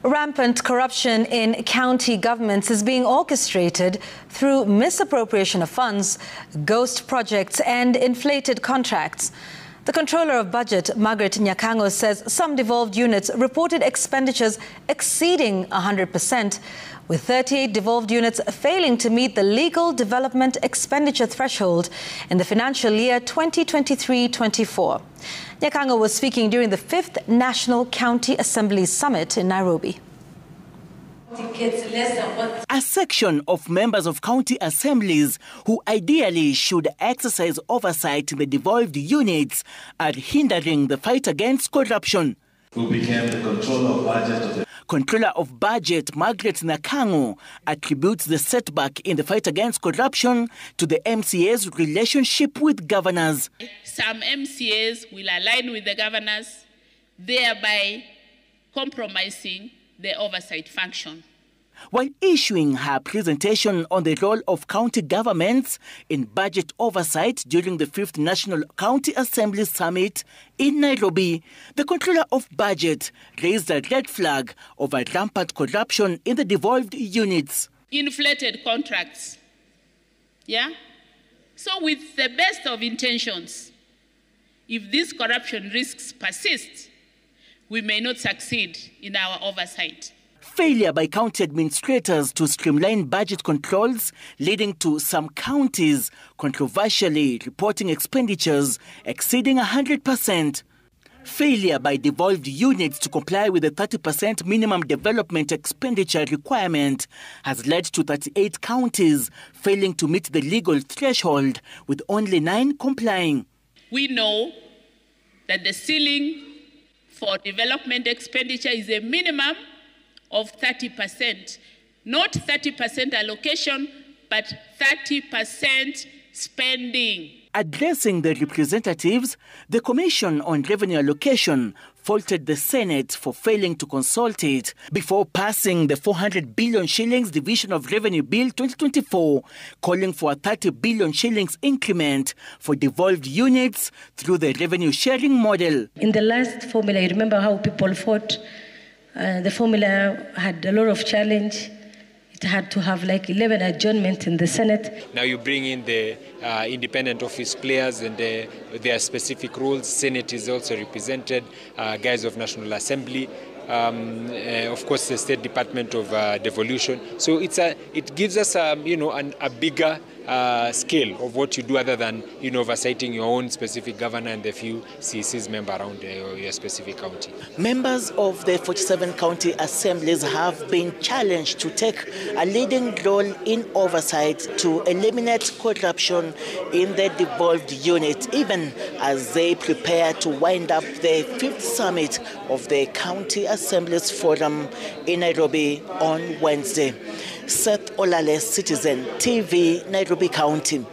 Rampant corruption in county governments is being orchestrated through misappropriation of funds, ghost projects and inflated contracts. The Controller of Budget, Margaret Nyakang'o, says some devolved units reported expenditures exceeding 100%, with 38 devolved units failing to meet the legal development expenditure threshold in the financial year 2023-24. Nyakang'o was speaking during the 5th National County Assembly Summit in Nairobi. A section of members of county assemblies who ideally should exercise oversight in the devolved units are hindering the fight against corruption. Who became the Controller of Budget Margaret Nyakang'o attributes the setback in the fight against corruption to the MCAs' relationship with governors. Some MCAs will align with the governors, thereby compromising the oversight function. While issuing her presentation on the role of county governments in budget oversight during the 5th National County Assembly Summit in Nairobi, the Controller of Budget raised a red flag over rampant corruption in the devolved units. Inflated contracts. Yeah? So with the best of intentions, if these corruption risks persist, we may not succeed in our oversight. Failure by county administrators to streamline budget controls, leading to some counties controversially reporting expenditures exceeding 100%. Failure by devolved units to comply with the 30% minimum development expenditure requirement has led to 38 counties failing to meet the legal threshold, with only 9 complying. We know that the ceiling for development expenditure is a minimum of 30%, not 30% allocation, but 30% spending. Addressing the representatives, the Commission on Revenue Allocation faulted the Senate for failing to consult it before passing the 400 billion shillings Division of Revenue Bill 2024, calling for a 30 billion shillings increment for devolved units through the revenue sharing model. In the last formula, you remember how people fought? The formula had a lot of challenge. It had to have like 11 adjournments in the Senate. Now you bring in the independent office players and their specific rules. Senate is also represented, guys of National Assembly, of course the State Department of Devolution. So it gives us a bigger scale of what you do, other than oversighting your own specific governor and the few CCs member around your specific county. Members of the 47 county assemblies have been challenged to take a leading role in oversight to eliminate corruption in the devolved unit, even as they prepare to wind up the 5th summit of the County Assemblies Forum in Nairobi on Wednesday. Seth Olale, Citizen TV, Nairobi County.